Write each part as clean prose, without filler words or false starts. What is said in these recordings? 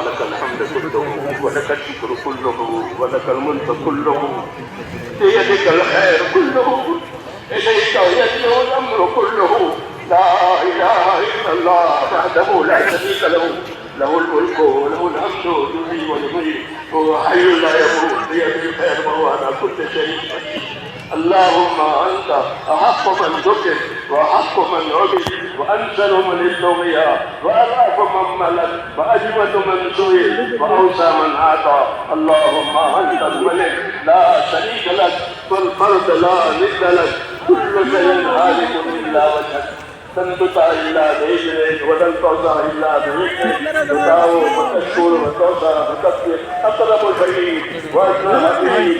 لك الحمد كله ولك الشكر كله ولك الملك كله، بيدك الخير كله، إليك يرجع الأمر كله. لا إله إلا الله وحده لا شريك له، له الملك وله الحمد يحيي ويميت وهو حي لا يموت بيده الخير وهو على كل شيء قدير. اللهم أنت أحق من ذكر وأحق من عبد وأنزل من استغيا وأرأف من ملك وأجود من سئل وأوسى من أعطى. اللهم أنت الملك لا شريك لك والفرد لا ند لك، كل شيء هالك إلا وجهك، لن تطع إلا بإذنك ولن تعصى إلا بإذنك، تدعو وتشكر وتعصى وتكبر أقرب شيء وأجمل حبيب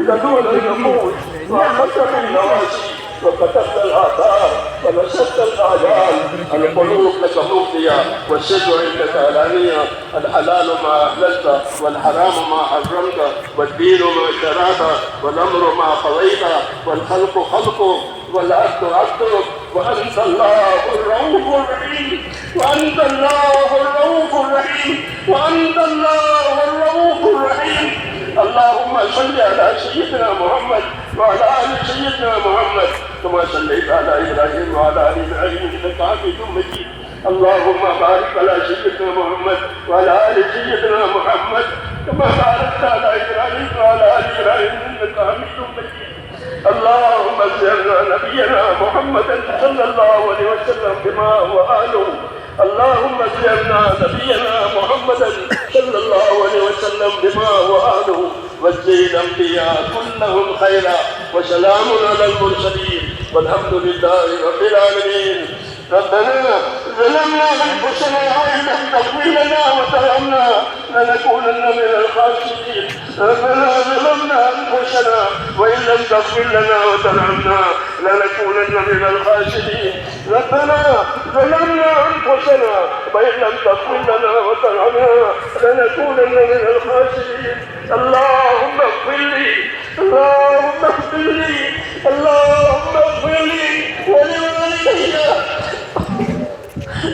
تدور النفوس وأخذت بالنواسي وكتبت الآثار ونشدت الآجال. القلوب لك مفضية والسر عندك علانية، الحلال ما أحللت والحرام ما حرمت والدين ما شرعت والأمر ما قضيت والخلق خلقك والعبد عبدك، وأنت الله الرؤوف الرحيم، وأنت الله الرؤوف الرحيم، وأنت الله الرؤوف الرحيم. اللهم صل على سيدنا محمد وعلى آل سيدنا محمد كما صليت على إبراهيم وعلى آل إبراهيم إنك حميد مجيد. اللهم بارك على سيدنا محمد وعلى آل سيدنا محمد كما باركت على إبراهيم وعلى آل إبراهيم إنك حميد مجيد. اللهم اجعلنا نبينا محمدا صلى الله عليه وسلم بما هو أهله. اللهم اجعلنا نبينا محمدا صلى الله عليه وسلم بما هو أهله، واجزي الأنبياء كلهم خيرا، وسلام على المرسلين والحمد لله رب العالمين. ربنا ظلمنا أنفسنا وإن لم تغفر لنا وترحمنا لنكونن من الخاسرين. ربنا ظلمنا أنفسنا وإن لم تغفر لنا وترحمنا لنكونن من الخاسرين. ربنا ظلمنا أنفسنا وإن لم تغفر لنا وترحمنا لنكونن من الخاسرين. اللهم اغفر لي، اللهم اغفر لي، اللهم اغفر لي ولوالدي،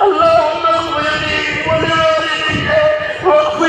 اللهم اغفر لي ولوالدي واغفر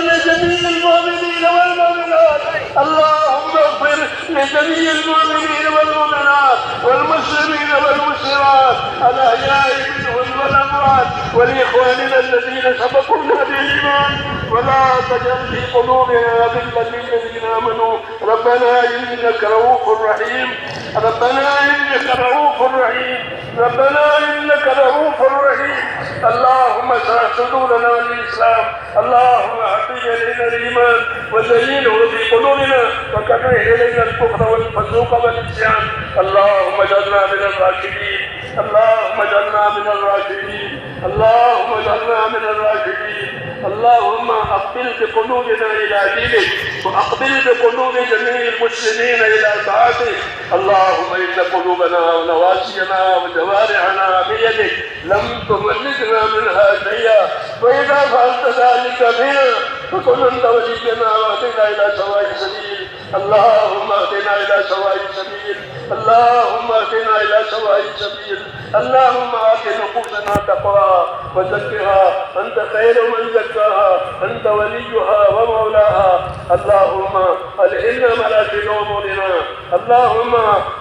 لجميع المؤمنين والمؤمنات. اللهم اغفر لجميع المؤمنين والمؤمنات والمسلمين والمسلمات الأحياء منهم والأموات، ولإخواننا الذين سبقونا بالإيمان، ولا تجعل في قلوبنا غلا للذين آمنوا. ربنا إنك رؤوف رحيم، ربنا إنك رؤوف رحيم، ربنا إنك رؤوف رحيم. اللهم اشرح صدورنا للإسلام، اللهم حبب إلينا الإيمان وزينه في قلوبنا وكره إلينا الكفر والفسوق والعصيان. اللهم اجعلنا من الراشدين، اللهم اجعلنا من الراشدين، اللهم اجعلنا من الراشدين. اللهم أقبل بقلوبنا إلى دينك وأقبل بقلوب جميع المسلمين إلى طاعتك. اللهم إن قلوبنا ونواسينا وجوارحنا بيدك لم تملكنا منها شيئا، وإذا فعلت ذلك بنا فكن أنت ولينا واهدنا إلى سواء السبيل. اللهم اهدنا إلى سواء السبيل، اللهم اهدنا إلى سواء السبيل. اللهم آت نفوسنا تقواها وزكها، أنت خير من زكاها، أنت وليها ومولاها. اللهم ألهمنا مراكز أمورنا، اللهم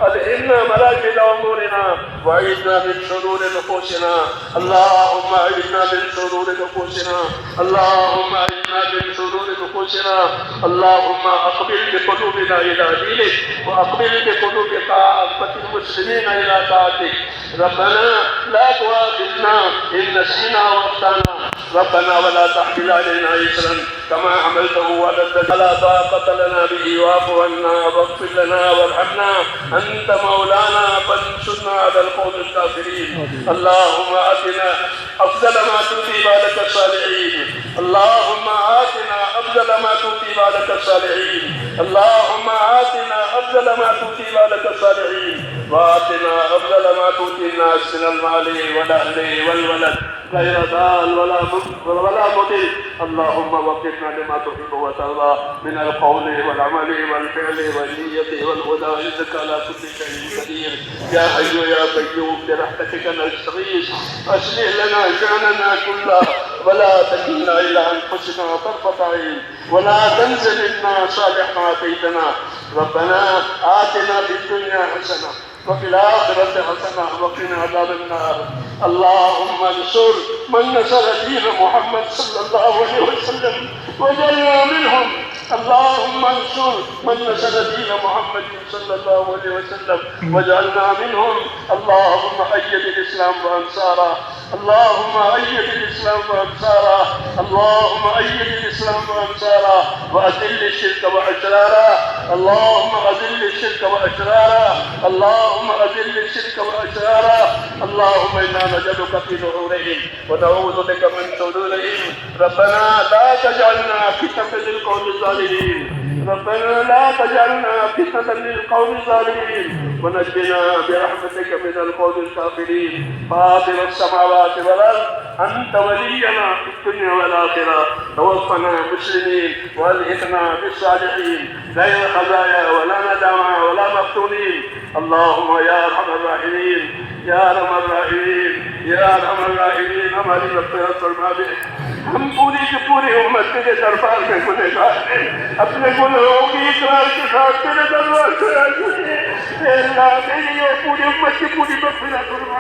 ألهمنا مراكز أمورنا وأعذنا من شرور نفوسنا. اللهم أعذنا من شرور نفوسنا، اللهم أعذنا من شرور نفوسنا. اللهم أقبل بقلوبنا إلى دينك وأقبل بقلوب كافة المسلمين إلى طاعتك. ربنا لا تؤاخذنا إن نسينا واخطأنا، ربنا ولا تحمل علينا إصرا كما حملته على الذين لا طاقة لنا به، واعف عنا واغفر لنا وارحمنا، أنت مولانا فانصرنا على القوم الكافرين. اللهم آتنا أفضل ما تؤتي عبادك الصالحين، اللهم آتنا أفضل ما تؤتي عبادك الصالحين، اللهم آتنا أفضل ما تؤتي عبادك الصالحين، وآتنا أفضل ما تؤتي الناس من المال والأهل والولد غير ضال ولا مضل. اللهم وفقنا لما تحب وترضى من القول والعمل والفعل والنية والهدى، إنك على كل شيء قدير. يا حي يا قيوم برحمتك نستغيث، أصلح لنا شأننا كله ولا تكلنا إلى أنفسنا طرفة عين ولا تنزل منا صالح ما آتيتنا. ربنا آتنا في الدنيا حسنة وفي الآخرة حسنة وقنا عذاب النار. اللهم انصر من نصر دين محمد صلى الله عليه وسلم واجعلنا منهم. اللهم انصر من نصر دين محمد صلى الله عليه وسلم واجعلنا منهم. اللهم أيد الإسلام وأنصاره. اللهم أيد الإسلام وأنصاره. اللهم أيد الإسلام وأنصاره وأذل الشرك وأشراره. اللهم أذل الشرك وأشراره. اللهم أذل الشرك وأشراره. اللهم إنا نجدك في ظهورهم ونعوذ بك من شرورهم. ربنا لا تجعلنا فتنة للقوم الظالمين. ربنا لا تجعلنا فتنة للقوم الظالمين ونجنا برحمتك من القوم الكافرين. فاطر السماوات والأرض أنت ولينا في الدنيا والآخرة. توفنا مسلمين والحقنا بالصالحين غير خزايا ولا ندامى ولا مفتونين. اللهم يا أرحم الراحمين يا أرحم الراحمين يا أرحم الراحمین ہماری مغفرت فرما دے. ہم پوری کی پوری امت تیرے دربار میں گنہگار ہیں. اپنے گناہوں کی اقرار کے ساتھ تیرے دربار سے آئے ہیں. اے اللہ میری اور پوری امت کی پوری مغفرت فرما.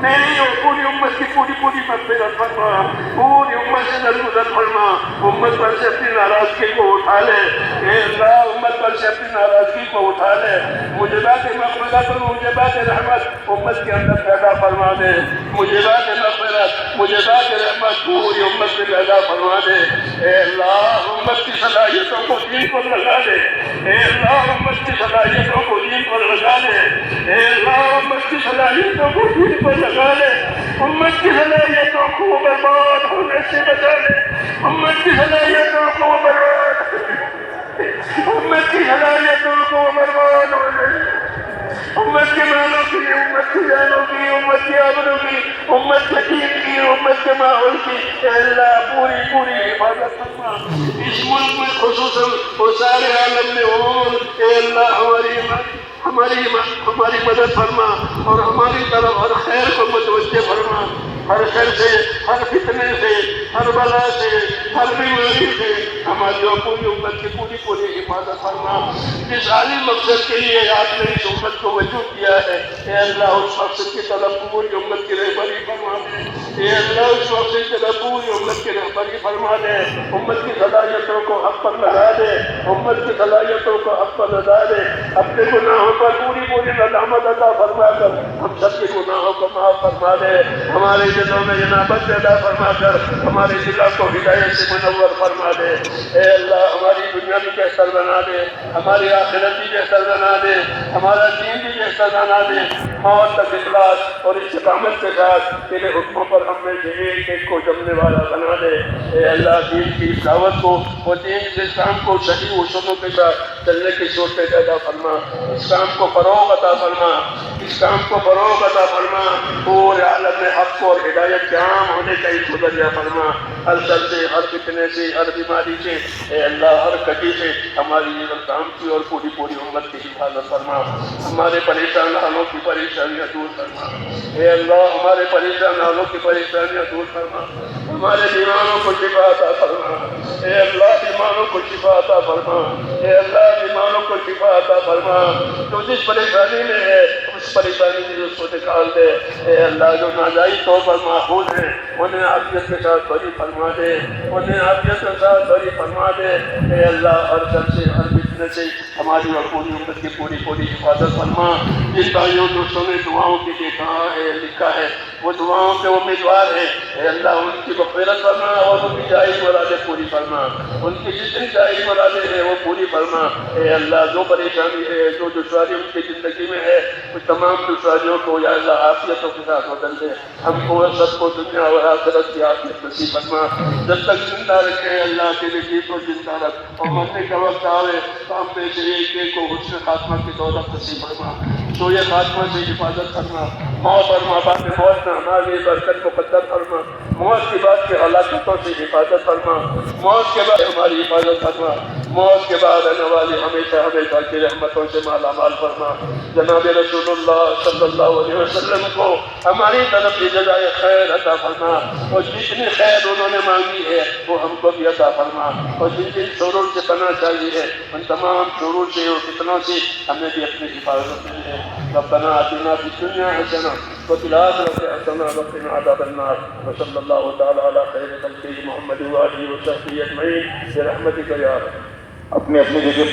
میری اور پوری امت کی پوری مغفرت فرما. پوری امت سے درگزر فرما. امت پر سے اپنی ناراضگی کو اٹھا لے. اے اللہ امت پر سے اپنی ناراضگی کو اٹھا لے. موجبات مغفرت اور موجبات رحمت امت کے اندر پیدا فرما دے. موجبات مغفرت موجبات رحمت پوری امت سے پیدا فرما دے. اے اللہ امت کی صلاحیتوں کو دین پر لگا دے. اے اللہ امت کی صلاحیتوں کو دین پر لگا دے. اے اللہ امت کی صلاحیتوں کو دین پر لگا دے. امت کی صلاحیتوں کو برباد ہونے سے بچا لے. امت کی صلاحیتوں کو برباد امت کی صلاحیتوں کو برباد ہونے امت کے مالوں کی امت کی جانوں کی امت کی آبروں کی امت کے دین کی امت کے ماحول کی. اے اللہ پوری حفاظت فرما. اس ملک میں خصوصاً اور سارے عالم میں عموماً اے اللہ ہماری مدد فرما اور ہماری طرف ہر خیر کو متوجہ فرما. ہر خیر سے ہر فتنے سے ہر بلا سے ہر بیماری سے ہماری اور پوری امت کی پوری حفاظت فرما. جس عالی مقصد کے لیے آپ نے اس امت کو وجود دیا ہے اے اللہ اس مقصد کی طرف پوری امت کی رہبری فرما دے. اے اللہ اس مقصد کی طرف پوری امت کی رہبری فرما دے. امت کی صلاحیتوں کو حق پر لگا دے. امت کی صلاحیتوں کو حق پر لگا دے. اپنے گناہوں پر پوری ندامت عطا فرما کر ہم سب کے گناہوں کو معاف فرما دے. ہمارے دلوں میں انابت پیدا فرما کر ہمارے دلوں کو ہدایت سے منور فرما دے. اے اللہ ہماری دنیا بھی بہتر بنا دے. ہماری آخرت بھی بہتر بنا دے. ہمارا دین بھی بہتر بنا دے. موت تک اخلاص اور استقامت کے ساتھ تیرے حکموں پر ہم میں سے ایک کو جمنے والا بنا دے. اے اللہ دین کی دعوت کو اور دین کے اسلام کو صحیح اصولوں کے ساتھ چلنے کی سوچ پیدا فرما. اسلام کو فروغ عطا فرما. اسلام کو فروغ عطا فرما. پورے عالم میں حق اور ہدایت کے عام ہونے کا ایک ذریعہ فرما. ہر شر سے ہر فتنے سے ہر بیماری سے اے اللہ ہر کٹی سے ہماری کام کی اور پوری امت کی حفاظت فرما. ہمارے پریشان حالوں کی پریشانیاں دور فرما. اے اللہ ہمارے پریشان حالوں کی پریشانیاں دور فرما. ہمارے بیماروں کو شفا عطا فرما. اے اللہ بیماروں کو شفا عطا فرما. اے اللہ بیماروں کو شفا عطا فرما. جو جس پریشانی میں ہے اس پریشانی سے اس کو نکال دے. اے اللہ جو ناجائز طور پر ماحول ہیں انہیں عافیت کے ساتھ بری فرما دے. انہیں عافیت کے ساتھ بری فرما دے. اے اللہ ہر شر سے ہر فتنے سے ہماری اور پوری امت کی پوری حفاظت فرما. جن بھائیوں دوستوں نے دعاؤں کے لیے کہا ہے لکھا ہے وہ دعاؤں کے امیدوار ہیں. اے اللہ ان کی مغفرت فرما اور ان کی جائز مرادیں پوری فرما. ان کی جتنی جائز مرادیں ہیں وہ پوری فرما. اے اللہ جو پریشانی ہے جو دشواری ان کی زندگی میں ہے اس تمام دشواریوں کو یا اللہ عافیتوں کے ساتھ بدل دے. ہم کو سب کو دنیا اور آخرت کی عافیت نصیب فرما. جب تک زندہ رکھے اللہ کے لیے کو زندہ رکھ اور مرنے کا وقت آئے تو ہم میں سے ایک کو حسن خاتمہ کی دولت نصیب فرما. تو یہ خاتمہ سے حفاظت فرما. موت اور ماں باپ موت میں ہماری برکت کو قدر فرما. موت کے بعد کے ہلاکتوں سے حفاظت فرما. موت کے بعد ہماری حفاظت فرما. موت کے بعد آنے والی ہمیشہ ہمیشہ کی رحمتوں سے مالا مال فرما. جناب رسول اللہ صلی اللہ علیہ وسلم کو ہماری طرف سے جزائے خیر عطا فرما، اور جتنی خیر انہوں نے مانگی ہے وہ ہم کو بھی عطا فرما، اور جن جن شرور سے پناہ چاہیے ہے ان تمام شرور سے اور فتنوں سے ہمیں بھی اپنی حفاظت کی ہے. ربنا آتنا فی الدنیا حسنہ وفی الآخرۃ حسنہ وقنا عذاب النار. وصلی اللہ تعالی علی خیر خلقہ محمد وآلہ وصحبہ اجمعین برحمتک یا رب. اپنے اپنی جگہ پر